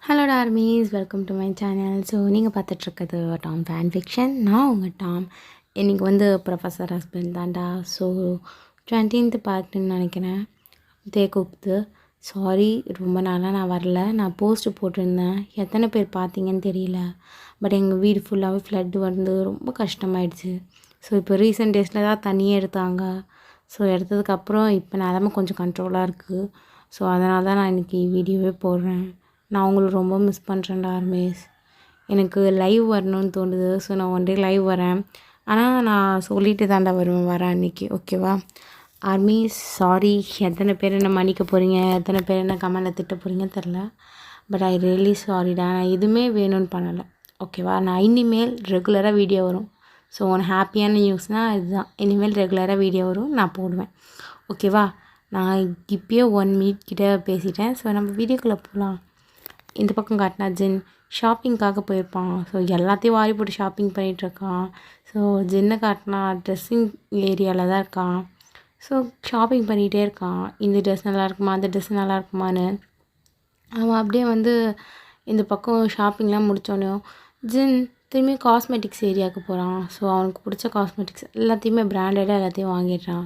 Hello டார்மீஸ், welcome to my channel. So நீங்கள் பார்த்துட்ருக்கிறது டாம் ஃபேன் ஃபிக்ஷன். நான் உங்கள் டாம். இன்றைக்கி வந்து ப்ரொஃபஸர் ஹஸ்பண்ட் தான்டா. ஸோ 20th பார்ட்டுன்னு நினைக்கிறேன். தே குக்து. சாரி, ரொம்ப நாளாக நான் வரல. நான் போஸ்ட்டு போட்டிருந்தேன், எத்தனை பேர் பார்த்தீங்கன்னு தெரியல. பட் எங்கள் வீடு ஃபுல்லாகவே ஃப்ளட் வந்து ரொம்ப கஷ்டமாயிடுச்சு. ஸோ இப்போ ரீசெண்ட் டேஸில் தான் தண்ணியே எடுத்தாங்க. ஸோ எடுத்ததுக்கப்புறம் இப்போ நிலமை கொஞ்சம் கண்ட்ரோலாக இருக்குது. ஸோ அதனால தான் நான் இன்றைக்கி வீடியோவே போடுறேன். நான் உங்களுக்கு ரொம்ப மிஸ் பண்ணுறேன்டா ஆர்மீஸ். எனக்கு லைவ் வரணும்னு தோணுது. ஸோ நான் ஒன் டே லைவ் வரேன். ஆனால் நான் சொல்லிட்டு தாண்டா வரேன் அன்றைக்கி, ஓகேவா? ஆர்மீஸ் சாரி, எத்தனை பேர் என்ன மன்னிக்க போகிறீங்க, எத்தனை பேர் என்ன கமெண்டில் திட்ட போகிறீங்கன்னு தெரில. பட் ஐ ரியலி சாரிடா. நான் எதுவுமே வேணும்னு பண்ணலை, ஓகேவா? நான் இனிமேல் ரெகுலராக வீடியோ வரும். ஸோ ஒன்று ஹாப்பியான நியூஸ்னால் இதுதான். இனிமேல் ரெகுலராக வீடியோ வரும், நான் போடுவேன், ஓகேவா? நான் இப்போயே 1 minute கிட்டே பேசிட்டேன். ஸோ நம்ம வீடியோக்குள்ளே போகலாம். இந்த பக்கம் காட்டினா ஜின் ஷாப்பிங்காக போயிருப்பான். ஸோ எல்லாத்தையும் வாரி போட்டு ஷாப்பிங் பண்ணிகிட்ருக்கான். ஸோ ஜின்னை காட்டினா ட்ரெஸ்ஸிங் ஏரியாவில் தான் இருக்கான். ஸோ ஷாப்பிங் பண்ணிகிட்டே இருக்கான். இந்த ட்ரெஸ் நல்லா இருக்குமா, அந்த ட்ரெஸ் நல்லா இருக்குமான்னு. அவன் அப்படியே வந்து இந்த பக்கம் ஷாப்பிங்லாம் முடித்தோடனே ஜின் திரும்பி காஸ்மெட்டிக்ஸ் ஏரியாவுக்கு போகிறான். ஸோ அவனுக்கு பிடிச்ச காஸ்மெட்டிக்ஸ் எல்லாத்தையுமே பிராண்டடாக எல்லாத்தையும் வாங்கிடுறான்.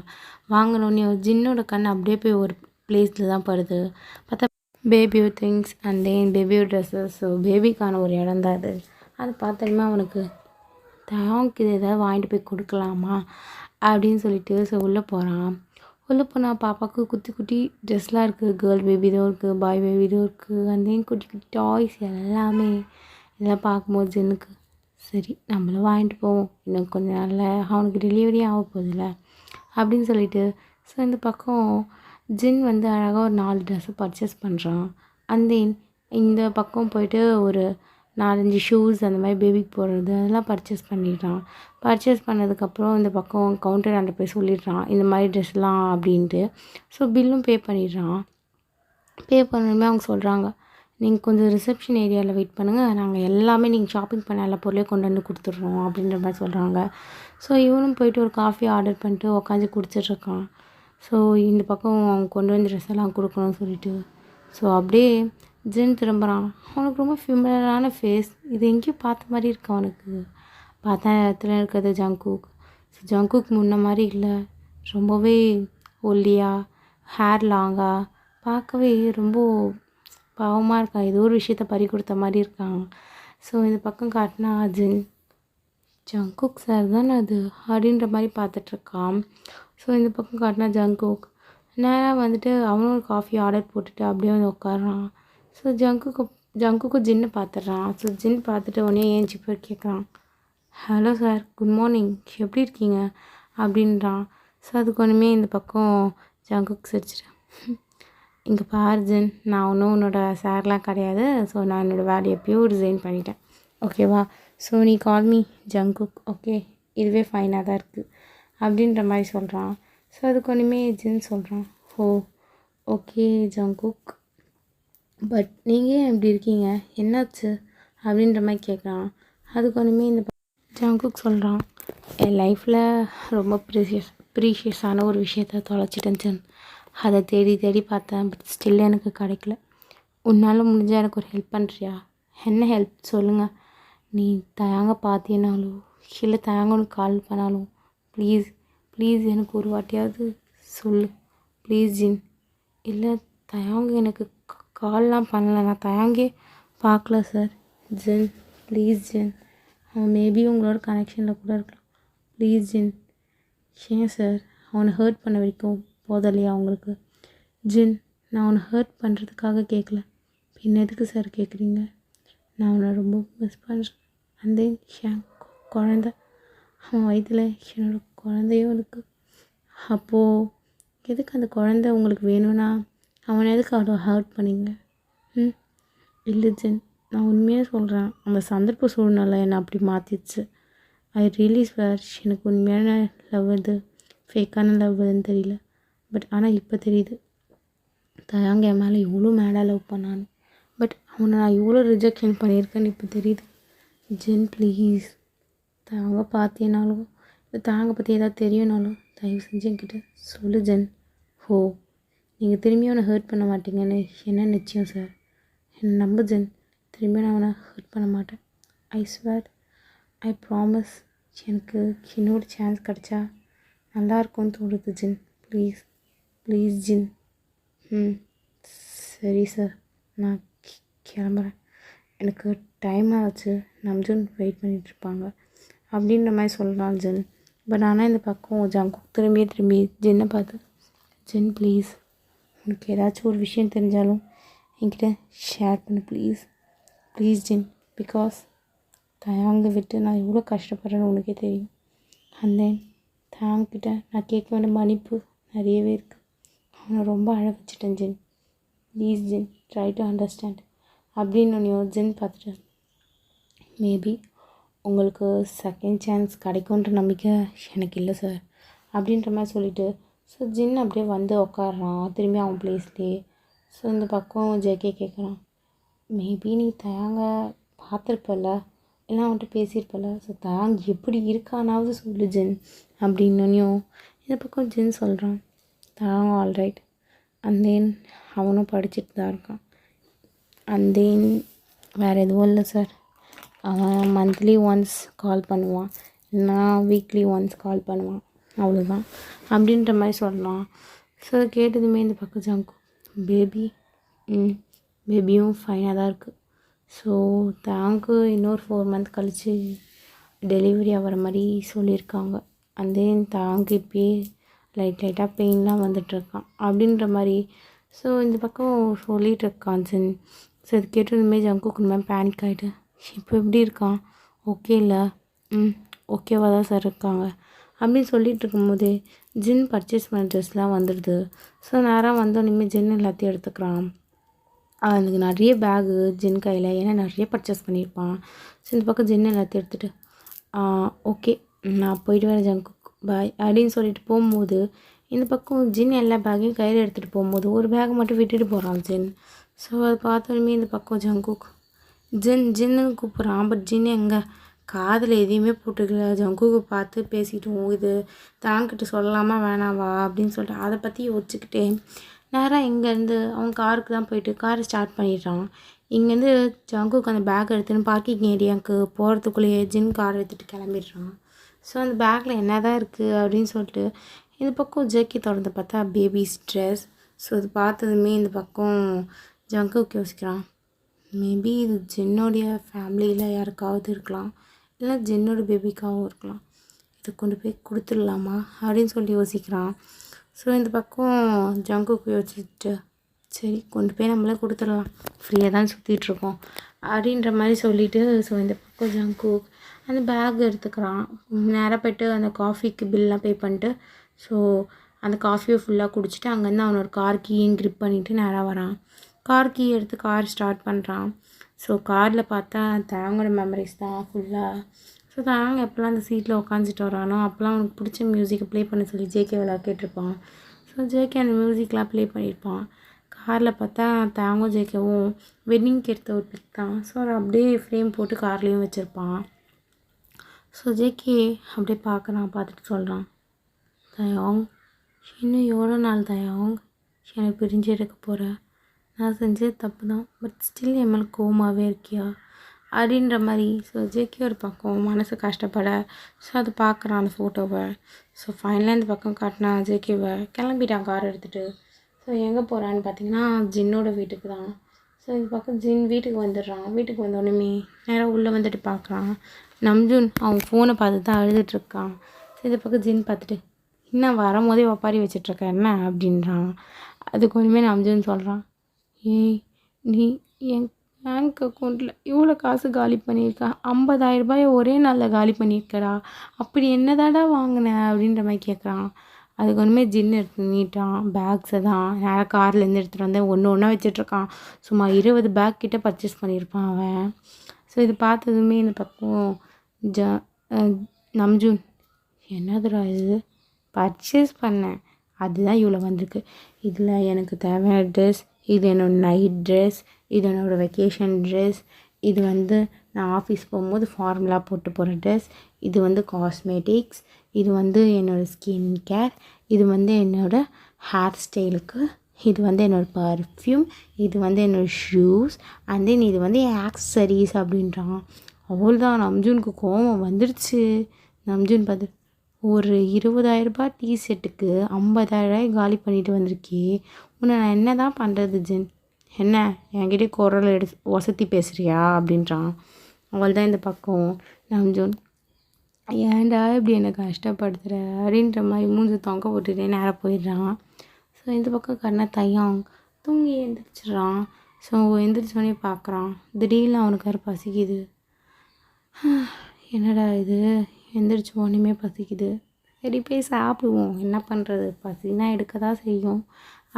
வாங்கினோடனே ஜின்னோட கண் அப்படியே போய் ஒரு பிளேஸில் தான் படுது. பார்த்தா baby things and then baby dresses. So பேபிக்கான ஒரு இடம் தான் அது. அது பார்த்தோன்னா அவனுக்கு தயாவுக்கு இது எதாவது வாங்கிட்டு போய் கொடுக்கலாமா அப்படின்னு சொல்லிட்டு ஸோ உள்ளே போகிறான். உள்ளே போனால் பாப்பாவுக்கு குட்டி குட்டி ட்ரெஸ்லாம் இருக்குது. கேர்ள் பேபி இதுவும் இருக்குது, பாய் பேபி இதுவும் இருக்குது. அண்ட் தென் குட்டி குட்டி டாய்ஸ் எல்லாமே. இதெல்லாம் பார்க்கும்போது ஜின்னுக்கு சரி நம்மளும் வாங்கிட்டு போவோம், இன்னும் கொஞ்சம் நாளில் அவனுக்கு டெலிவரி ஆக போகுதுல்ல அப்படின்னு சொல்லிட்டு. ஸோ இந்த பக்கம் ஜின் வந்து அழகாக ஒரு 4 ட்ரெஸ்ஸை பர்ச்சேஸ் பண்ணுறான். அண்ட் தென் இந்த பக்கம் போயிட்டு ஒரு 4-5 ஷூஸ் அந்த மாதிரி பேபிக்கு போடுறது அதெல்லாம் பர்ச்சேஸ் பண்ணிடுறான். பர்ச்சேஸ் பண்ணதுக்கப்புறம் இந்த பக்கம் கவுண்டராண்ட போய் சொல்லிடுறான் இந்த மாதிரி ட்ரெஸ்லாம் அப்படின்ட்டு. ஸோ பில்லும் பே பண்ணிடுறான். பே பண்ணணுமே அவங்க சொல்கிறாங்க, நீங்கள் கொஞ்சம் ரிசப்ஷன் ஏரியாவில் வெயிட் பண்ணுங்கள், நாங்கள் எல்லாமே நீங்கள் ஷாப்பிங் பண்ண எல்லா பொருளையும் கொண்டு வந்து கொடுத்துட்றோம் அப்படின்ற மாதிரி சொல்கிறாங்க. ஸோ இவனும் போயிட்டு ஒரு காஃபி ஆர்டர் பண்ணிட்டு உட்காந்து குடிச்சிட்ருக்கான். ஸோ இந்த பக்கம் அவங்க கொண்டு வந்து ட்ரெஸ் எல்லாம் கொடுக்கணும்னு சொல்லிட்டு. ஸோ அப்படியே ஜின் திரும்புகிறான். அவனுக்கு ரொம்ப ஃபிமிலரான ஃபேஸ், இது எங்கேயும் பார்த்த மாதிரி இருக்கு அவனுக்கு. பார்த்தா இடத்துல இருக்கிறது ஜங்குக். ஸோ ஜங்குக் முன்ன மாதிரி இல்லை, ரொம்பவே ஒல்லியாக, ஹேர் லாங்காக, பார்க்கவே ரொம்ப பாவமாக இருக்கான். ஏதோ ஒரு விஷயத்த பறி கொடுத்த மாதிரி இருக்கான். ஸோ இந்த பக்கம் காட்டினா ஜின் ஜங்குக் சார் தானே அது அப்படின்ற மாதிரி பார்த்துட்ருக்கான். ஸோ இந்த பக்கம் காட்டினா நேராக வந்துட்டு அவனும் ஒரு காஃபி ஆர்டர் போட்டுட்டு அப்படியே வந்து உட்காடுறான். ஸோ ஜங்குக்கும் ஜின்னு பார்த்துட்றான். ஸோ ஜின் பார்த்துட்டு உடனே ஏஞ்சி போய் கேட்குறான், ஹலோ சார், குட் மார்னிங், எப்படி இருக்கீங்க அப்படின்றான். ஸோ அதுக்கு ஒன்றுமே இந்த பக்கம் ஜங்குக் சிரிச்சிட்டு, இங்கே பாரு ஜின், நான் ஒன்றும் உன்னோட சார்லாம் கிடையாது. ஸோ நான் என்னோடய வேலையை எப்பயும் ரிசைன் பண்ணிட்டேன், ஓகேவா? ஸோ நீ கால் மீ ஜங்குக், ஓகே? இதுவே ஃபைனாக தான் இருக்குது அப்படின்ற மாதிரி சொல்கிறான். ஸோ அதுக்கு ஒன்றுமே ஜின் சொல்கிறான், ஓ ஓகே ஜங்குக், பட் நீங்கள் ஏன் எப்படி இருக்கீங்க, என்னாச்சு அப்படின்ற மாதிரி கேட்குறான். அதுக்கு ஒன்றுமே இந்த ஜங்குக் சொல்கிறான், என் லைஃப்பில் ரொம்ப ப்ரீஷியஸான ஒரு விஷயத்த தொலைச்சிட்டேன் ஜின். அதை தேடி தேடி பார்த்தேன், பட் ஸ்டில் எனக்கு கிடைக்கல. உன்னால் முடிஞ்சால் எனக்கு ஒரு ஹெல்ப் பண்ணுறியா? என்ன ஹெல்ப் சொல்லுங்கள். நீ தயாங்க பார்த்தினாலும் இல்லை தயாங்க உனக்கு கால் பண்ணாலும் ப்ளீஸ் ப்ளீஸ் எனக்கு ஒரு வாட்டியாவது சொல்லு ப்ளீஸ் ஜின். இல்லை தயாங்க எனக்கு கால்லாம் பண்ணலை, நான் தயாங்கே பார்க்கல சார். ஜின் ப்ளீஸ் ஜின், அவன் மேபி உங்களோட கனெக்ஷனில் கூட இருக்கலாம், ப்ளீஸ் ஜின். ஏன் சார், அவனை ஹர்ட் பண்ண வரைக்கும் போதலையா உங்களுக்கு? ஜின், நான் அவனை ஹர்ட் பண்ணுறதுக்காக கேட்கல, பின்ன எதுக்கு சார் கேட்குறீங்க? நான் அவனை ரொம்ப மிஸ் பண்ணுறேன். அந்த என் குழந்த, அவன் வயிற்றில் என்னோடய குழந்தையும் இருக்குது. அப்போது எதுக்கு அந்த குழந்த உங்களுக்கு வேணும்னா அவனை எதுக்கு அவ்வளோ ஹர்ட் பண்ணிங்க? இல்லை ஜின், நான் உண்மையாக சொல்கிறேன், அந்த சந்தர்ப்ப சூழ்நிலை என்னை அப்படி மாற்றிடுச்சு. ஐ ரியலி ஸ்வேர், எனக்கு உண்மையான லவ் இது ஃபேக்கான லவ் இதுன்னு தெரியல. பட் ஆனால் இப்போ தெரியுது, தயாங்க என் மேலே எவ்வளோ மேடாக லவ் பண்ணான்னு. பட் அவனை நான் எவ்வளோ ரிஜெக்ஷன் பண்ணியிருக்கேன்னு இப்போ தெரியுது. ஜின் ப்ளீஸ், தாங்க பார்த்தேனாலும் இல்லை தாங்க பற்றி ஏதாவது தெரியும்னாலும் தயவு செஞ்சு என்கிட்ட சொல்லு ஜின். ஹோ, நீங்கள் திரும்பி அவனை ஹர்ட் பண்ண மாட்டீங்கன்னு என்ன நிச்சயம் சார்? என்னை நம்பு ஜின், திரும்பி நான் அவனை ஹர்ட் பண்ண மாட்டேன். I swear, I promise. எனக்கு இன்னொரு சான்ஸ் கிடச்சா நல்லாயிருக்கும்னு தோணுது ஜின். ப்ளீஸ் ப்ளீஸ் ஜின். சரி சார், நான் கிளம்புறேன். எனக்கு டைம் ஆச்சு, நம்ஜூன் வெயிட் பண்ணிகிட்ருப்பாங்க அப்படின்ற மாதிரி சொல்லலாம் ஜின். பட் ஆனால் இந்த பக்கம் ஜங்குக் திரும்பி ஜின்னை பார்த்து, ஜின் ப்ளீஸ், உனக்கு ஏதாச்சும் ஒரு விஷயம் தெரிஞ்சாலும் என்கிட்ட ஷேர் பண்ணு ப்ளீஸ். ப்ளீஸ் ஜின், பிகாஸ் தயாங்க விட்டு நான் எவ்வளோ கஷ்டப்படுறேன்னு உனக்கே தெரியும். அண்ட் தென் தயாங்கிட்ட நான் கேட்க வேண்டிய மன்னிப்பு நிறையவே இருக்குது. அவனை ரொம்ப அழ வச்சுட்டேன் Jin. Please Jin, try to understand அப்படின்னு ஜின் பார்த்துட்டு, மேபி உங்களுக்கு செகண்ட் சான்ஸ் கிடைக்குன்ற நம்பிக்கை எனக்கு இல்லை சார் அப்படின்ற மாதிரி சொல்லிவிட்டு ஸோ ஜின் அப்படியே வந்து உட்காடுறான் திரும்பி அவன் ப்ளேஸ்லேயே. ஸோ இந்த பக்கம் ஜேகே கேட்குறான், மேபி நீ தயாங்க பார்த்துருப்பல, எல்லாம் அவன்கிட்ட பேசியிருப்பல, ஸோ தயாங் எப்படி இருக்கானாவது சொல்லு ஜின் அப்படின்னும் இந்த பக்கம் ஜின் சொல்கிறான், தயாங் ஆல்ரைட். அண்ட் தென் அவனும் படிச்சுட்டு தான் இருக்கான். அண்ட் தென் வேறு எதுவும் இல்லை சார், அவன் மந்த்லி ஒன்ஸ் கால் பண்ணுவான், இல்லைனா வீக்லி ஒன்ஸ் கால் பண்ணுவான், அவ்வளோதான் அப்படின்ற மாதிரி சொல்லலாம். ஸோ கேட்டதுமே இந்த பக்கம் ஜங்கு, பேபியும் ஃபைனாக தான் இருக்குது. ஸோ தேங்க்கு இன்னொரு 4 மந்த் கழித்து டெலிவரி ஆகிற மாதிரி சொல்லியிருக்காங்க. அண்ட் தென் தேங்க்கு இப்போயே லைட்டாக பெயின்லாம் வந்துட்டுருக்கான் அப்படின்ற மாதிரி ஸோ இந்த பக்கம் சொல்லிகிட்டு இருக்கான் ஜின். ஸோ இது கேட்டதுமே ஜங்குக்கு இந்த மாதிரி பேனிக் ஆகிட்டு, இப்போ எப்படி இருக்கான், ஓகே இல்லை, ஓகேவாக தான் சார் இருக்காங்க அப்படின்னு சொல்லிகிட்டு இருக்கும்போதே ஜின் பர்ச்சேஸ் பண்ண ட்ரெஸ்லாம் வந்துடுது. ஸோ நேராக வந்தோடனே ஜின் எல்லாத்தையும் எடுத்துக்கிறான். அதுக்கு நிறைய பேகு ஜின் கையில், ஏன்னா நிறைய பர்ச்சேஸ் பண்ணியிருப்பான். ஸோ இந்த பக்கம் ஜின் எல்லாத்தையும் எடுத்துகிட்டு ஓகே நான் போயிட்டு வரேன் ஜங்குக் பாய் அப்படின்னு சொல்லிட்டு போகும்போது இந்த பக்கம் ஜின் எல்லா பேக்கையும் கையில் எடுத்துகிட்டு போகும்போது ஒரு பேக் மட்டும் விட்டுட்டு போகிறான் ஜின். ஸோ அதை பார்த்தோன்னே இந்த பக்கம் ஜங்குக் ஜின்னு கூப்பிட்றான். பட் ஜின் எங்கே காதில் எதையுமே போட்டுக்கல. ஜங்குக்கு பார்த்து பேசிட்டோம், இது தாங்கிட்ட சொல்லலாமா வேணாவா அப்படின்னு சொல்லிட்டு அதை பற்றி யோசிச்சுக்கிட்டே நேராக இங்கேருந்து அவன் காருக்கு தான் போயிட்டு காரை ஸ்டார்ட் பண்ணிடுறான். இங்கேருந்து ஜங்குக்கு அந்த பேக் எடுத்துன்னு பார்க்கிங் ஏரியாவுக்கு போகிறதுக்குள்ளேயே ஜின் கார் எடுத்துகிட்டு கிளம்பிடுறான். ஸோ அந்த பேக்கில் என்ன தான் இருக்குது அப்படின்னு சொல்லிட்டு இந்த பக்கம் ஜேக்கி திறந்து பார்த்தா பேபிஸ் ட்ரெஸ். ஸோ இது பார்த்ததுமே இந்த பக்கம் ஜங்குக்கு யோசிக்கிறான், மேபி இது ஜின்னோடைய ஃபேமிலியில் யாருக்காவது இருக்கலாம், இல்லை ஜின்னோட பேபிக்காகவும் இருக்கலாம், இதை கொண்டு போய் கொடுத்துடலாமா அப்படின்னு சொல்லி யோசிக்கிறான். ஸோ இந்த பக்கம் ஜங்குக்கு யோசிச்சுட்டு சரி கொண்டு போய் நம்மளே கொடுத்துடலாம், ஃப்ரீயாக தான் சுற்றிட்டுருக்கோம் அப்படின்ற மாதிரி சொல்லிவிட்டு ஸோ இந்த பக்கம் ஜங்குக் அந்த பேக் எடுத்துக்கிறான். நேராக போய்ட்டு அந்த காஃபிக்கு பில்லாம் பே பண்ணிட்டு ஸோ அந்த காஃபியை ஃபுல்லாக குடிச்சிட்டு அங்கேருந்து அவனோட கார் கீயும் க்ரிப் பண்ணிவிட்டு நேராக வரான். கார் கீ எடுத்து கார் ஸ்டார்ட் பண்ணுறான். ஸோ காரில் பார்த்தா தேங்கோட மெமரிஸ் தான் ஃபுல்லாக. ஸோ தேங்க எப்போல்லாம் அந்த சீட்டில் உட்காந்துட்டு வரானோ அப்போல்லாம் அவனுக்கு பிடிச்ச மியூசிக்கை ப்ளே பண்ண சொல்லி ஜேகே விளையா கேட்டிருப்பான். ஸோ ஜேகே அந்த மியூசிக்லாம் ப்ளே பண்ணியிருப்பான். காரில் பார்த்தா தேங்கும் ஜேகேவும் வெட்டிங்க்கு எடுத்த ஒரு பிக் தான். ஸோ அதை அப்படியே ஃப்ரேம் போட்டு கார்லேயும் வச்சுருப்பான். ஸோ ஜேகே அப்படியே பார்த்துட்டு சொல்கிறான், தயாங் இன்னும் எவ்வளோ நாள் தயாங் எனக்கு பிரிஞ்சு எடுக்க போகிற, நான் செஞ்சது தப்பு தான், பட் ஸ்டில் என் மேலே கோவமாகவே இருக்கியா அப்படின்ற மாதிரி. ஸோ ஜேகே ஒரு பக்கம் மனசு கஷ்டப்பட ஸோ அதை பார்க்குறான் அந்த ஃபோட்டோவை. ஸோ ஃபைனலாக இந்த பக்கம் காட்டினா ஜேகேவை கிளம்பிட்டான் கார் எடுத்துகிட்டு. ஸோ எங்கே போகிறான்னு பார்த்தீங்கன்னா ஜின்னோட வீட்டுக்கு தான். ஸோ இந்த பக்கம் ஜின் வீட்டுக்கு வந்துடுறான். வீட்டுக்கு வந்தோடனே நேராக உள்ளே வந்துட்டு பார்க்குறான் நம்ஜூன் அவன் ஃபோனை பார்த்து தான் அழுதுட்ருக்கான். ஸோ இந்த பக்கம் ஜின் பார்த்துட்டு இன்னும் வரும்போதே ஒப்பாரி வச்சிட்ருக்க என்ன அப்படின்றான். அதுக்கு ஒன்றுமே நம்ஜூன் சொல்கிறான், ஏய் நீ என் பேங்க் அக்கௌண்ட்டில் இவ்வளோ காசு காலி பண்ணியிருக்கா, 50,000 ரூபாயை ஒரே நாளில் காலி பண்ணியிருக்கடா, அப்படி என்னதாடா வாங்கினேன் அப்படின்ற மாதிரி கேட்குறான். அதுக்கு ஒன்றுமே ஜின் எடுத்து நீட்டான் பேக்ஸை தான் நேராக கார்லேருந்து எடுத்துகிட்டு வந்து ஒன்றா வச்சிட்ருக்கான். சும்மா 20 பேக் கிட்டே பர்ச்சேஸ் பண்ணியிருப்பான் அவன். ஸோ இது பார்த்ததுமே இந்த பக்கம் நம்ஜூன் என்னதுடா இது பர்ச்சேஸ் பண்ணேன் அதுதான் இவ்வளோ வந்திருக்கு, இதில் எனக்கு தேவையான ட்ரெஸ், இது என்னோடய நைட் ட்ரெஸ், இது என்னோடய வெக்கேஷன் ட்ரெஸ், இது வந்து நான் ஆஃபீஸ் போகும்போது ஃபார்மலாக போட்டு போகிற ட்ரெஸ், இது வந்து காஸ்மெட்டிக்ஸ், இது வந்து என்னோடய ஸ்கின் கேர், இது வந்து என்னோடய ஹேர் ஸ்டைலுக்கு இது வந்து என்னோடய பர்ஃப்யூம், இது வந்து என்னோடய ஷூஸ், அண்ட் தென் இது வந்து என் ஆக்சசரிஸ் அப்படின்றான். அவ்வளோதான், நம்ஜூனுக்கு கோவம் வந்துடுச்சு. நம்ஜூன் பார்த்து, ஒரு 20,000 டீ ஷர்ட்டுக்கு 50,000 காலி பண்ணிட்டு வந்திருக்கே, உன்னை நான் என்ன தான் பண்ணுறது ஜின்? என்ன என்கிட்ட குரல் வசதி பேசுகிறியா அப்படின்றான். அவள் தான் இந்த பக்கம் நம்ஜூன், ஏன்டா இப்படி என்னை கஷ்டப்படுத்துகிற அப்படின்ற மாதிரி மூஞ்சி தொங்க போட்டுகிட்டே நேராக போயிடுறான். ஸோ இந்த பக்கம் கண்ணா தையாங் தூங்கி எழுந்திரிச்சிட்றான். ஸோ எழுந்திரிச்சோடனே பார்க்குறான், திடீர்னு அவனுக்கு வேறு பசிக்குது. என்னடா இது, எந்திரிச்சு உடனேமே பசிக்குது, சரி போய் சாப்பிடுவோம், என்ன பண்ணுறது, பசினா எடுக்க தான் செய்யும்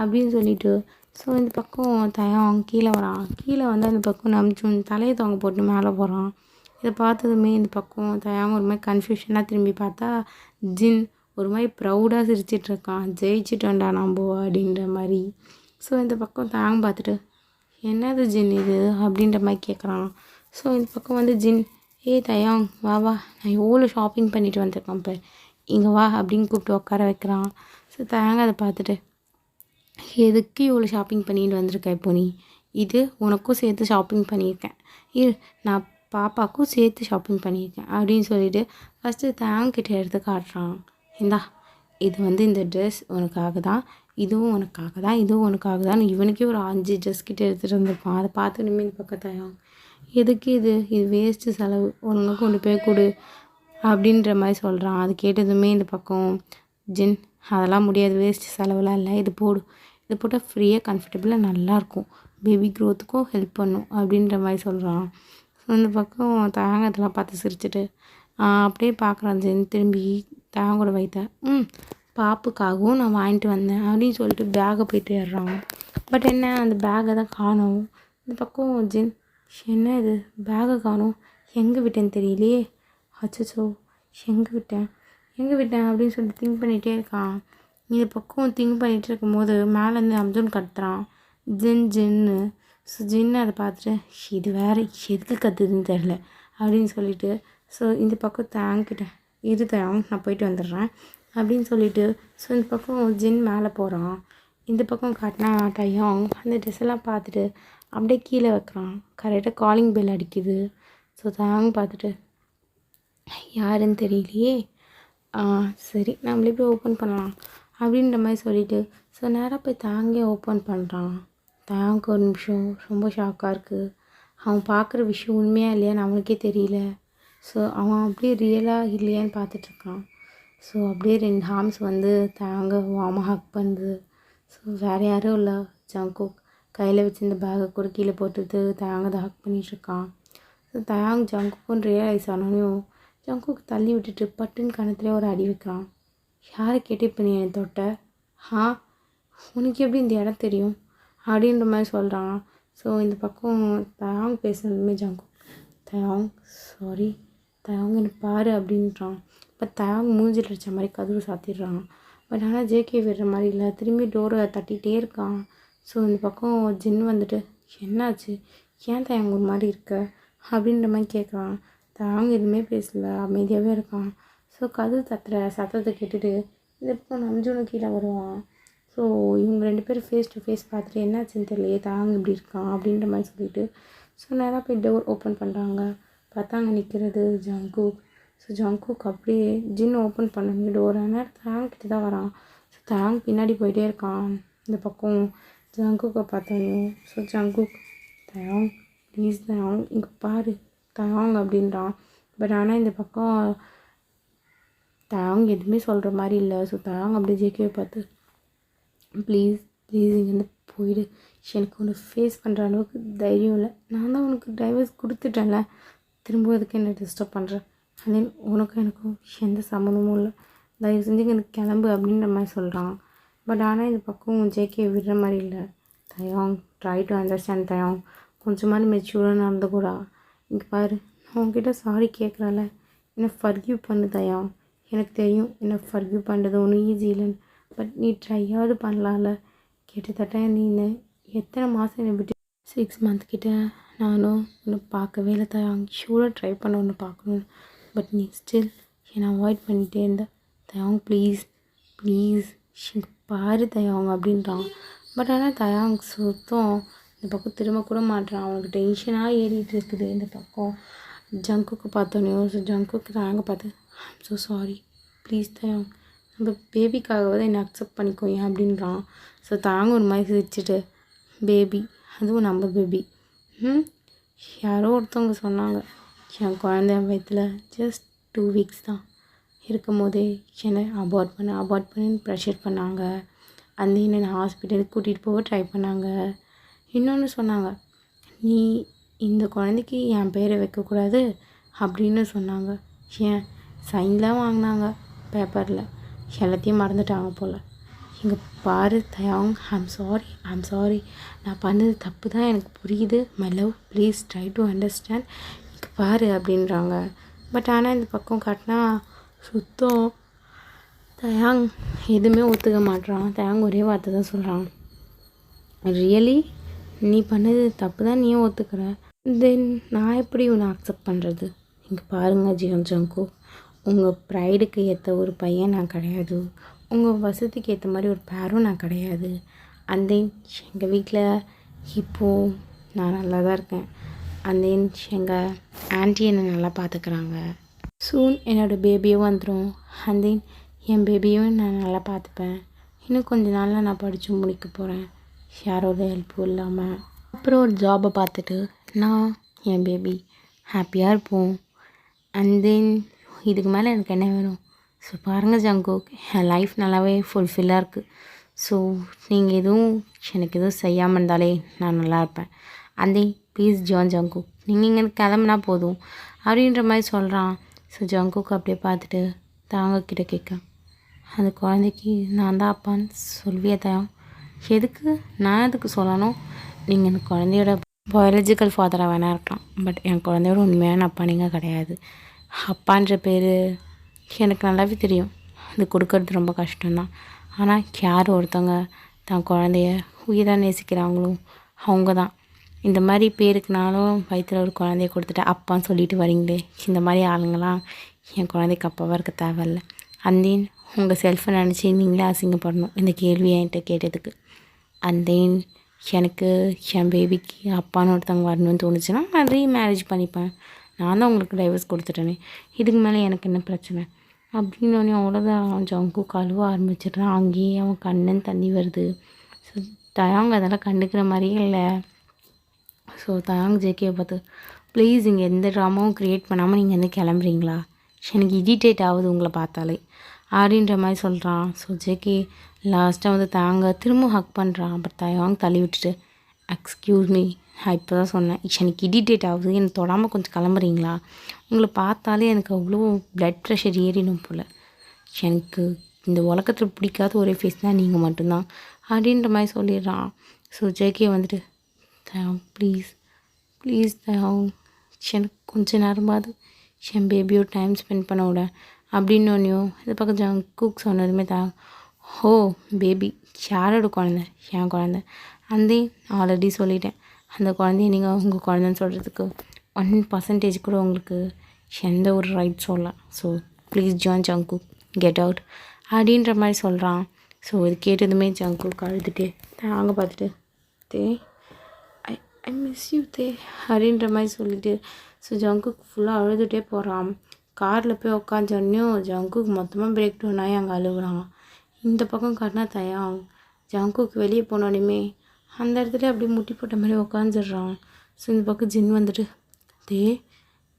அப்படின்னு சொல்லிட்டு ஸோ இந்த பக்கம் தயாங் கீழே வரான். கீழே வந்து அந்த பக்கம் நம்ஜூன் தலையை தொங்க போட்டு மேலே போகிறான். இதை பார்த்ததுமே இந்த பக்கம் தயாங் ஒரு மாதிரி கன்ஃபியூஷனாக திரும்பி பார்த்தா ஜின் ஒரு மாதிரி ப்ரௌடாக சிரிச்சிட்ருக்கான், ஜெயிச்சிட்டோண்டா நம்போ அப்படின்ற மாதிரி. ஸோ இந்த பக்கம் தயாங் பார்த்துட்டு, என்னது ஜின் இது அப்படின்ற மாதிரி கேட்குறான். ஸோ இந்த பக்கம் வந்து ஜின், தயாங் வா வா, நான் எவ்வளோ ஷாப்பிங் பண்ணிட்டு வந்திருக்கேன், இப்போ இங்கே வா அப்படின்னு கூப்பிட்டு உட்கார வைக்கிறான். ஸோ தயாங் அதை பார்த்துட்டு, எதுக்கு இவ்வளோ ஷாப்பிங் பண்ணிட்டு வந்திருக்கேன் இப்போ நீ? இது உனக்கும் சேர்த்து ஷாப்பிங் பண்ணியிருக்கேன், நான் பாப்பாவுக்கும் சேர்த்து ஷாப்பிங் பண்ணியிருக்கேன் அப்படின்னு சொல்லிவிட்டு ஃபஸ்ட்டு தயாங்கிட்ட எடுத்து காட்டுறான். இந்தா, இது வந்து இந்த ட்ரெஸ் உனக்காக தான், இதுவும் உனக்காக தான், இதுவும் உனக்காக தான். இவனுக்கே ஒரு 5 ட்ரெஸ் கிட்டே எடுத்துகிட்டு வந்திருப்பான். அதை பார்த்து இனிமேல் இந்த பக்கம் தயாங், எதுக்கு இது வேஸ்ட்டு செலவு, ஒழுங்காக கொண்டு போய் கொடு அப்படின்ற மாதிரி சொல்கிறான். அது கேட்டதுமே இந்த பக்கம் ஜின், அதெல்லாம் முடியாது, வேஸ்ட்டு செலவுலாம் இல்லை, இது போடு, இது போட்டால் ஃப்ரீயாக கம்ஃபர்டபுளாக நல்லாயிருக்கும், பேபி க்ரோத்துக்கும் ஹெல்ப் பண்ணும் அப்படின்ற மாதிரி சொல்கிறான். ஸோ இந்த பக்கம் தயாங் அதெல்லாம் பார்த்து சிரிச்சுட்டு அப்படியே பார்க்குறான் ஜின். திரும்பி தயாங்கோட வைத்த பாப்புக்காகவும் நான் வாங்கிட்டு வந்தேன் அப்படின்னு சொல்லிட்டு பேக்கை போய்ட்டு ஏறுறான். பட் என்ன, அந்த பேக்கை தான் காணோம். இந்த பக்கம் ஜின், என்ன இது பேக்கை காணோம், எங்கே விட்டேன்னு தெரியலையே, அச்சோ எங்கே விட்டேன் அப்படின்னு சொல்லிட்டு திங்க் பண்ணிகிட்டே இருக்கான். இந்த பக்கம் திங்க் பண்ணிகிட்டு இருக்கும்போது மேலேருந்து நம்ஜூன் கத்துறான், ஜின்னு. ஸோ ஜின்னு அதை பார்த்துட்டு, இது வேறு எதுக்கு கத்துதுன்னு தெரில அப்படின்னு சொல்லிட்டு ஸோ இந்த பக்கம் தேங்கிட்ட இரு தயாங், நான் போயிட்டு வந்துடுறேன் அப்படின்னு சொல்லிட்டு ஸோ இந்த பக்கம் ஜின் மேலே போகிறான். இந்த பக்கம் காட்டினா தயாங் அந்த ட்ரெஸ்ஸெல்லாம் பார்த்துட்டு அப்படியே கீழே வைக்கிறான். கரெக்டாக காலிங் பெல் அடிக்குது. ஸோ தயாங் பார்த்துட்டு, யாருன்னு தெரியலையே, சரி நம்மளே போய் ஓப்பன் பண்ணலாம் அப்படின்ற மாதிரி சொல்லிவிட்டு ஸோ நேராக போய் தாங்கே ஓப்பன் பண்ணுறான். தயாங்க்கு ஒரு நிமிஷம் ரொம்ப ஷாக்காக இருக்குது. அவன் பார்க்குற விஷயம் உண்மையாக இல்லையான்னு அவனுக்கே தெரியல. ஸோ அவன் அப்படியே ரியலாக இல்லையான்னு பார்த்துட்ருக்கான். ஸோ அப்படியே 2 ஹார்ம்ஸ் வந்து தயாங்க வார்மாக ஹக் பண்ணுது. ஸோ வேறு யாரும் இல்லை, ஜங்குக் கையில் வச்சுருந்த பேக்கை கூட கீழே போட்டுட்டு தயாங்க அதை ஹக் பண்ணிகிட்ருக்கான். ஸோ தயாங் ஜங்குக்குன்னு ரியலைஸ் ஆனோனையும் ஜங்குக் தள்ளி விட்டுட்டு பட்டுன்னு கணத்துலேயே ஒரு அடி வைக்கிறான். யாரை கேட்டு இப்போ நீ என்னை தொட்ட? உனக்கு எப்படி இந்த இடம் தெரியும் அப்படின்ற மாதிரி சொல்கிறான். ஸோ இந்த பக்கம் தயாங் பேசுனதுமே ஜங்குக், தயாங் சாரி தயாங் என்ன பாரு அப்படின்றான். பட் தயாங் மூஞ்சில் அடித்த மாதிரி கதவு சாத்திடுறான். பட் ஆனால் ஜேகே விடுற மாதிரி இல்லை, திரும்பி டோரை தட்டிகிட்டே இருக்கான். ஸோ இந்த பக்கம் ஜின் வந்துட்டு, என்னாச்சு, ஏன் தயாங் ஒரு மாதிரி இருக்க அப்படின்ற மாதிரி கேட்குறான். தயாங் எதுவுமே பேசல, அமைதியாகவே இருக்கான். ஸோ கதவு தட்டுற சத்தத்தை கேட்டுட்டு இந்த பக்கம் நம்ஜூனும் கீழே வருவான். ஸோ இவங்க 2 பேரும் ஃபேஸ் டு ஃபேஸ் பார்த்துட்டு என்னாச்சுன்னு தெரியலையே, தாங்க இப்படி இருக்கான் அப்படின்ற மாதிரி சொல்லிட்டு ஸோ நேராக போய் டோர் ஓப்பன் பண்ணுறாங்க. பார்த்தா அங்கே நிற்கிறது ஜங்குக். ஸோ ஜங்குக் அப்படியே ஜின் ஓப்பன் பண்ணி டோரை நேரம் தாங் கிட்ட தான் வரான். ஸோ தாங் பின்னாடி போயிட்டே இருக்கான். இந்த பக்கம் ஜங்குக்கை பார்த்தோம். ஸோ ஜங்குக், தயாங் ப்ளீஸ் தயாங் இங்கே பாரு தயாங் அப்படின்றான். பட் ஆனால் இந்த பக்கம் தயாங் எதுவுமே சொல்கிற மாதிரி இல்லை. ஸோ தயாங் அப்படியே ஜேகேவை பார்த்து, ப்ளீஸ் இங்கேருந்து போயிடு, எனக்கு ஒன்று ஃபேஸ் பண்ணுற அளவுக்கு தைரியம் இல்லை, நான் தான் உனக்கு டைவர்ஸ் கொடுத்துட்டேன்ல, திரும்ப அதுக்கு என்ன டிஸ்டர்ப் பண்ணுறேன், அதே உனக்கும் எனக்கும் எந்த சம்மந்தமும் இல்லை, தயவு செஞ்சு எனக்கு கிளம்பு அப்படின்ற மாதிரி சொல்கிறான். பட் ஆனால் இந்த பக்கம் ஜேகே விடுற மாதிரி இல்லை. தயாங் ட்ரை டு அண்டர்ஸ்டாண்ட் தயாங், கொஞ்சமாதிரி மெச்சூராக நடந்துக்கூடா, இங்கே பாரு நான் உங்ககிட்ட சாரி கேட்குறேன்ல, என்னை ஃபர்கிவ் பண்ணு தயாங், எனக்கு தெரியும் என்னை ஃபர்கிவ் பண்ணுறது ஒன்றும் ஈஸி இல்லைன்னு, பட் நீ ட்ரையாவது பண்ணலாம்ல, கிட்டத்தட்ட நீ எத்தனை மாதம் என்னை விட்டு 6 மந்த் கிட்ட நானும் ஒன்று பார்க்கவே இல்லை தயாங், ஷூராக ட்ரை பண்ண ஒன்று பார்க்கணுன்னு, பட் நீ ஸ்டில் என்னை அவாய்ட் பண்ணிகிட்டே இருந்த தயாங், ப்ளீஸ் இங்கே பாரு தயாங் அப்படின்றான். பட் ஆனால் தயாங் சுத்தம் இந்த பக்கம் திரும்ப கூட மாட்றான். அவனுக்கு டென்ஷனாக ஏறிட்டு இருக்குது. இந்த பக்கம் ஜங்குக்கு பார்த்தோன்னே ஸோ ஜங்குக்கு தயாங்க பார்த்து ஐம் ஸோ சாரி ப்ளீஸ் தயாங் நம்ம பேபிக்காகவாது என்னை அக்செப்ட் பண்ணிக்கோ ஏன் அப்படின்றான். ஸோ தாங்க ஒரு மாதிரி சிரிச்சிட்டு பேபி அதுவும் நம்ம பேபி யாரோ ஒருத்தவங்க சொன்னாங்க என் குழந்தை வயிற்றில் ஜஸ்ட் 2 வீக்ஸ் தான் இருக்கும் போதே என்னை அபார்ட் பண்ணுன்னு ப்ரெஷர் பண்ணாங்க. அந்த என்னை ஹாஸ்பிட்டலுக்கு கூட்டிகிட்டு போக ட்ரை பண்ணாங்க. இன்னொன்று சொன்னாங்க நீ இந்த குழந்தைக்கு என் பேரை வைக்கக்கூடாது அப்படின்னு சொன்னாங்க. ஏன் சைன்லாம் வாங்கினாங்க பேப்பரில், எல்லாத்தையும் மறந்துட்டாங்க போல். இங்கே பாரு தயாங் ஐம் சாரி நான் பண்ணது தப்பு தான், எனக்கு புரியுது my love please try to understand இங்கே பாரு அப்படின்றாங்க. பட் ஆனால் இந்த பக்கம் காட்டினா சுத்தம் தயாங் எதுவுமே ஒத்துக்க மாட்றான். தயாங் ஒரே வார்த்தை தான் சொல்கிறான், ரியலி நீ பண்ணது தப்பு தான் நீயும் ஒத்துக்கிற, தென் நான் எப்படி உன்னை அக்செப்ட் பண்ணுறது? இங்கே பாருங்கள் ஜங்கு, உங்கள் ப்ரைடுக்கு ஏற்ற ஒரு பையன் நான் கிடையாது, உங்கள் வசதிக்கு ஏற்ற மாதிரி ஒரு பேரும் நான் கிடையாது. அண்ட் தென் எங்கள் வீட்டில் இப்போது நான் நல்லா தான் இருக்கேன். அண்ட் தென் எங்கள் ஆன்ட்டி என்னை நல்லா பார்த்துக்கிறாங்க. சூன் என்னோடய பேபியும் வந்துடும். அண்ட் தென் என் பேபியும் நான் நல்லா பார்த்துப்பேன். இன்னும் கொஞ்ச நாளில் நான் படித்து முடிக்க போகிறேன் யாரோட ஹெல்ப்பும் இல்லாமல். அப்புறம் ஒரு ஜாபை பார்த்துட்டு நான் என் பேபி ஹாப்பியாக இருப்போம். அண்ட் தென் இதுக்கு மேலே எனக்கு என்ன வேணும்? ஸோ பாருங்கள் ஜங்குக், என் லைஃப் நல்லாவே ஃபுல்ஃபில்லாக இருக்குது. ஸோ நீங்கள் எனக்கு எதுவும் செய்யாமல் இருந்தாலே நான் நல்லா இருப்பேன். அண்ட் தென் ப்ளீஸ் ஜங்குக் நீங்கள் இங்கே கிளம்புனா போதும் அப்படின்ற மாதிரி சொல்கிறான். ஸோ ஜங்குக் அப்படியே பார்த்துட்டு தாங்கக்கிட்ட கேட்க, அந்த குழந்தைக்கு நான் தான் அப்பான்னு சொல்வியா தயாங்? எதுக்கு நான் எதுக்கு சொல்லணும்? நீங்கள் அந்த குழந்தையோட பயாலஜிக்கல் ஃபாதராக வேணா இருக்கலாம், பட் என் குழந்தையோட உண்மையான அப்பா நீங்கள் கிடையாது. அப்பான்ற பேர் எனக்கு நல்லாவே தெரியும், அது கொடுக்கறது ரொம்ப கஷ்டம்தான். ஆனால் யார் ஒருத்தவங்க தான் குழந்தைய உயிராக நேசிக்கிறாங்களோ அவங்க தான். இந்த மாதிரி பேருக்குனாலும் வயிற்றில் ஒரு குழந்தைய கொடுத்துட்டு அப்பான்னு சொல்லிட்டு வரீங்களே, இந்த மாதிரி ஆளுங்களாம் என் குழந்தைக்கு அப்பாவாக இருக்க தேவையில்ல. அண்ட் தென் உங்கள் செல்ஃபை நினச்சி நீங்களே அசிங்கப்படணும் இந்த கேள்வியை என்கிட்ட கேட்டதுக்கு. அண்ட் தென் எனக்கு என் பேபிக்கு அப்பான்னு ஒருத்தவங்க வரணும்னு தோணுச்சுன்னா நான் ரீமேரேஜ் பண்ணிப்பேன். நான் தான் உங்களுக்கு டைவர்ஸ் கொடுத்துட்டேனே, இதுக்கு மேலே எனக்கு என்ன பிரச்சனை அப்படின்னோடனே அவ்வளோதான் ஜங்கு கழுவ ஆரம்பிச்சிடுறான். அங்கேயே அவன் கண்ணன் தண்ணி வருது. ஸோ தயாங் அதெல்லாம் கண்டுக்கிற மாதிரியே இல்லை. ஸோ தயாங் ஜேகேவை பார்த்து ப்ளீஸ் இங்கே எந்த ட்ராமாவும் க்ரியேட் பண்ணாமல் நீங்கள் வந்து கிளம்புறீங்களா, எனக்கு இரிட்டேட் ஆகுது உங்களை பார்த்தாலே அப்படின்ற மாதிரி சொல்கிறான். ஸோ ஜேகே லாஸ்ட்டாக வந்து தாங்க திரும்ப ஹக் பண்ணுறான். பட் தயாங் தள்ளி விட்டுட்டு எக்ஸ்கியூஸ் மீ, நான் இப்போ தான் சொன்னேன் எனக்கு இரிட்டேட் ஆகுது, எனக்கு தொடாமல் கொஞ்சம் கிளம்புறீங்களா, உங்களை பார்த்தாலே எனக்கு அவ்வளோ ப்ளட் ப்ரெஷர் ஏறிடும் போல், எனக்கு இந்த உலகத்தில் பிடிக்காத ஒரே ஃபேஸ் தான் நீங்கள் மட்டும்தான் அப்படின்ற மாதிரி சொல்லிடுறான். ஸோ ஜேகே வந்துட்டு தயாங் ப்ளீஸ் தயாங் எனக்கு கொஞ்ச நேரமாவது என் பேபியோட டைம் ஸ்பெண்ட் பண்ண விட அப்படின்னோடனையும் இந்த பக்கம் ஜங்குக் சொன்னதுமே ஓ பேபி யாரோட குழந்தை? என் குழந்தை. அந்த ஆல்ரெடி சொல்லிட்டேன், அந்த குழந்தைய நீங்கள் உங்கள் குழந்தைன்னு சொல்கிறதுக்கு 1% கூட உங்களுக்கு எந்த ஒரு ரைட்ஸும் இல்லை. So please Jungkook get out அப்படின்ற மாதிரி சொல்கிறான். ஸோ இது கேட்டதுமே ஜங்குக் அழுதுகிட்டே தாங்க பார்த்துட்டு ஐ மிஸ் யூ அப்படின்ற மாதிரி சொல்லிட்டு ஸோ ஜங்குக் ஃபுல்லாக அழுதுகிட்டே போகிறான். காரில் போய் உட்காந்தோடனையும் ஜங்குக் மொத்தமாக பிரேக் டவுன் ஆகி அங்கே அழுகுறான். இந்த பக்கம் காட்டினா தயாங் ஜங்குக் வெளியே போனோடனே அந்த இடத்துல அப்படியே முட்டி போட்ட மாதிரி உட்காந்துடுறான். ஸோ இந்த பக்கம் ஜின் வந்துட்டு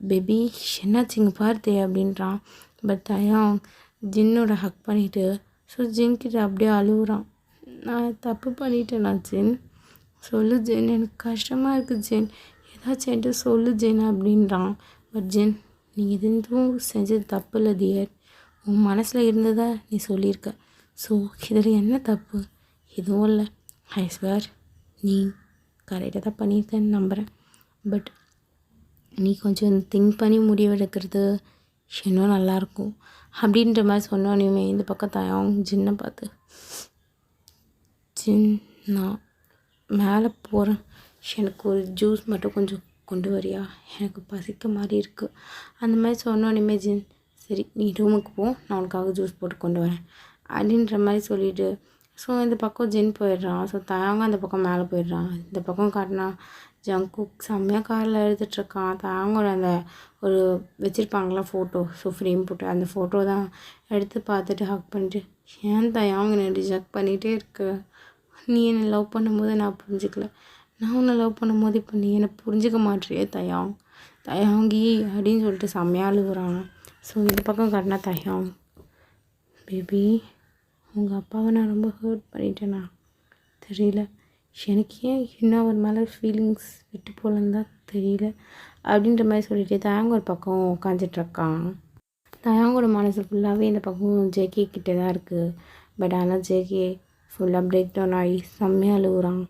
பேபி என்னாச்சு இங்கே பாரு அப்படின்றான். பட் தயாங் ஜின்னோட ஹக் பண்ணிவிட்டு ஸோ ஜின்கிட்ட அப்படியே அழுகுறான். நான் தப்பு பண்ணிட்டேன் நான் ஜின், சொல்லு ஜின், எனக்கு கஷ்டமாக இருக்குது ஜின், ஏதாச்சும் என்கிட்ட சொல்லு ஜின் அப்படின்றான். பட் ஜின் நீ எதுவும் செஞ்சது தப்பு இல்லை டியர், உன் மனசில் இருந்ததா நீ சொல்லியிருக்க. ஸோ இதில் என்ன தப்பு? எதுவும் இல்லை, ஐ ஸ்வேர் நீ கரெக்டாக தான் பண்ணியிருக்கேன்னு நம்புகிறேன். பட் நீ கொஞ்சம் திங்க் பண்ணி முடிவெடுக்கிறது இன்னும் நல்லாயிருக்கும் அப்படின்ற மாதிரி சொன்னோன்னே இந்த பக்கம் தயாங் ஜின்னை பார்த்து ஜின் நான் மேலே போகிறேன், எனக்கு ஒரு ஜூஸ் மட்டும் கொஞ்சம் கொண்டு வரியா, எனக்கு பசிக்க மாதிரி இருக்குது அந்த மாதிரி சொன்னோன்னே ஜின் சரி நீ ரூமுக்கு போ, நான் உனக்காக ஜூஸ் போட்டு கொண்டு வரேன் அப்படின்ற மாதிரி சொல்லிவிட்டு ஸோ இந்த பக்கம் ஜின் போயிடுறான். ஸோ தயாங்க அந்த பக்கம் மேலே போயிடுறான். இந்த பக்கம் காட்டினா ஜங்குக் செம்மையாக காரில் எழுதிட்டுருக்கான். தயாங்கோட அந்த ஒரு வச்சுருப்பாங்களா ஃபோட்டோ, ஸோ ஃப்ரேம் போட்டு அந்த ஃபோட்டோ தான் எடுத்து பார்த்துட்டு ஹக் பண்ணிட்டு, ஏன் தயாங்க என்னை ரிஜெக்ட் பண்ணிகிட்டே இருக்கு, நீ என்னை லவ் பண்ணும்போது நான் புரிஞ்சுக்கல, நான் உன்னை லவ் பண்ணும்போது இப்போ நீ என்னை புரிஞ்சிக்க மாட்டியே தயாங்கி அப்படின்னு சொல்லிட்டு செம்மையாக அழுகுறான். ஸோ இந்த பக்கம் காட்டினா தயாங், பேபி உங்கள் அப்பாவை நான் ரொம்ப ஹர்ட் பண்ணிட்டேனா தெரியல, எனக்கு ஏன் இன்னும் அவர் மேலே ஃபீலிங்ஸ் விட்டு போகலன்னு தான் தெரியல அப்படின்ற மாதிரி சொல்லிட்டு தயாங்க ஒரு பக்கம் உட்காந்துட்ருக்கான். தயாங்கோட மனசு ஃபுல்லாகவே இந்த பக்கம் ஜேகே கிட்டே தான் இருக்குது. பட் ஆனால் ஜேகே ஃபுல்லாக பிரேக் டவுன் ஆகி செம்மையாக அழுகுறான்.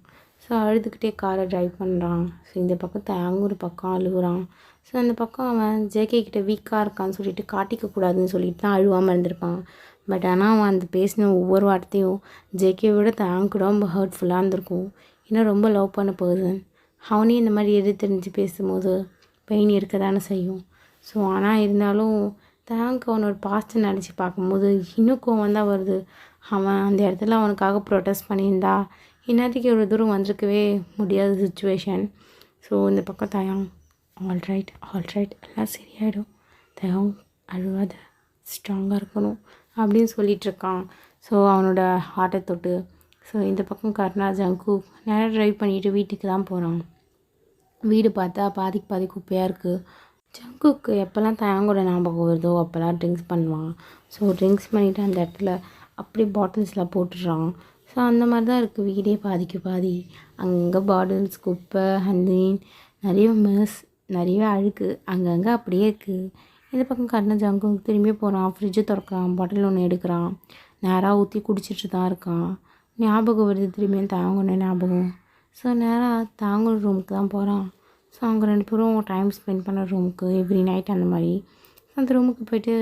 ஸோ அழுதுகிட்டே காரை ட்ரைவ் பண்ணுறான். ஸோ இந்த பக்கம் தயாங்க ஒரு பக்கம் அழுகுறான். ஸோ அந்த பக்கம் அவன் ஜேகே கிட்டே வீக்காக இருக்கான்னு சொல்லிட்டு காட்டிக்கக்கூடாதுன்னு சொல்லிட்டு தான் அழுவாமல் இருந்திருப்பான். பட் ஆனால் அவன் அந்த பேசின ஒவ்வொரு வார்த்தையும் ஜேகே விட தயாங்க கூட ரொம்ப ஹர்ட்ஃபுல்லாக இருந்திருக்கும். ஏன்னா ரொம்ப லவ் பண்ண பர்சன் அவனையும் இந்த மாதிரி எது தெரிஞ்சு பேசும்போது பெயின் இருக்க தானே செய்யும். ஸோ ஆனால் இருந்தாலும் தயாங்க்கு அவனோட பாஸ்ட்டை நினச்சி பார்க்கும்போது இன்னும் கோவம் தான் வருது. அவன் அந்த இடத்துல அவனுக்காக ப்ரொட்டஸ்ட் பண்ணியிருந்தா இந்நேரத்துக்கு இவ்வளோ தூரம் வந்திருக்கவே முடியாத சுச்சுவேஷன். ஸோ இந்த பக்கம் தயாங் ஆல்ரைட் எல்லாம் சரியாயிடும், தயாங் அழுவாத, ஸ்ட்ராங்காக இருக்கணும் அப்படின்னு சொல்லிகிட்ருக்கான். ஸோ அவனோட ஹார்ட்டை தொட்டு. ஸோ இந்த பக்கம் காட்டினா ஜங்கு நேராக ட்ரைவ் பண்ணிவிட்டு வீட்டுக்கு தான் போகிறான். வீடு பார்த்தா பாதிக்கு பாதி குப்பையாக இருக்குது. ஜங்குக்கு எப்போல்லாம் தயாங்கோட ஞாபகம் வருதோ அப்போல்லாம் ட்ரிங்க்ஸ் பண்ணுவான். ஸோ ட்ரிங்க்ஸ் பண்ணிவிட்டு அந்த இடத்துல அப்படி பாட்டில்ஸில் போட்டுடுறான். ஸோ அந்த மாதிரி தான் இருக்குது வீடே பாதிக்கு பாதி. அங்கங்கே பாட்டில்ஸ், குப்பை, ஹந்தீன், நிறைய மெஸ், நிறைய அழுக்கு அங்கங்கே அப்படியே இருக்குது. இந்த பக்கம் காட்டின ஜங்கு திரும்பி போகிறான். ஃப்ரிட்ஜு திறக்கிறான், பாட்டில் ஒன்று எடுக்கிறான், நேராக ஊற்றி குடிச்சிட்டு தான் இருக்கான். ஞாபகம் வருது திரும்பியும் தயாங்கோட ஞாபகம். ஸோ நேராக தயாங்கோட ரூமுக்கு தான் போகிறான். ஸோ அவங்க 2 பேரும் டைம் ஸ்பெண்ட் பண்ண ரூமுக்கு எவ்ரி நைட் அந்த மாதிரி அந்த ரூமுக்கு போய்ட்டு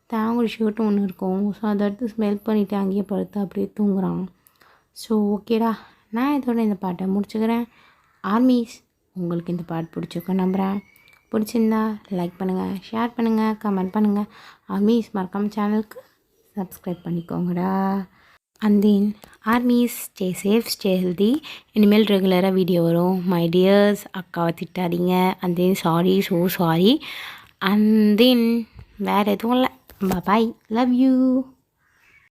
தயாங்கோட ஷர்ட்டும் ஒன்று இருக்கும். ஸோ அதை எடுத்து ஸ்மெல் பண்ணிவிட்டு அங்கேயே படுத்து அப்படியே தூங்குறான். ஸோ ஓகேடா, நான் இதோட இந்த பாட்டை முடிச்சுக்கிறேன். ஆர்மிஸ், உங்களுக்கு இந்த பாட்டு பிடிச்சிருக்கோம் நம்புகிறேன். பிடிச்சிருந்தா லைக் பண்ணுங்கள், ஷேர் பண்ணுங்கள், கமெண்ட் பண்ணுங்கள். ஆர்மிஸ் மறக்காம சேனலுக்கு சப்ஸ்கிரைப் பண்ணிக்கோங்கடா. And then armies, stay safe, stay healthy. இனிமேல் ரெகுலராக வீடியோ வரும். மை டியர்ஸ், அக்காவை திட்டாதீங்க. And then sorry. And then வேறு எதுவும் இல்லை. Bye, love you.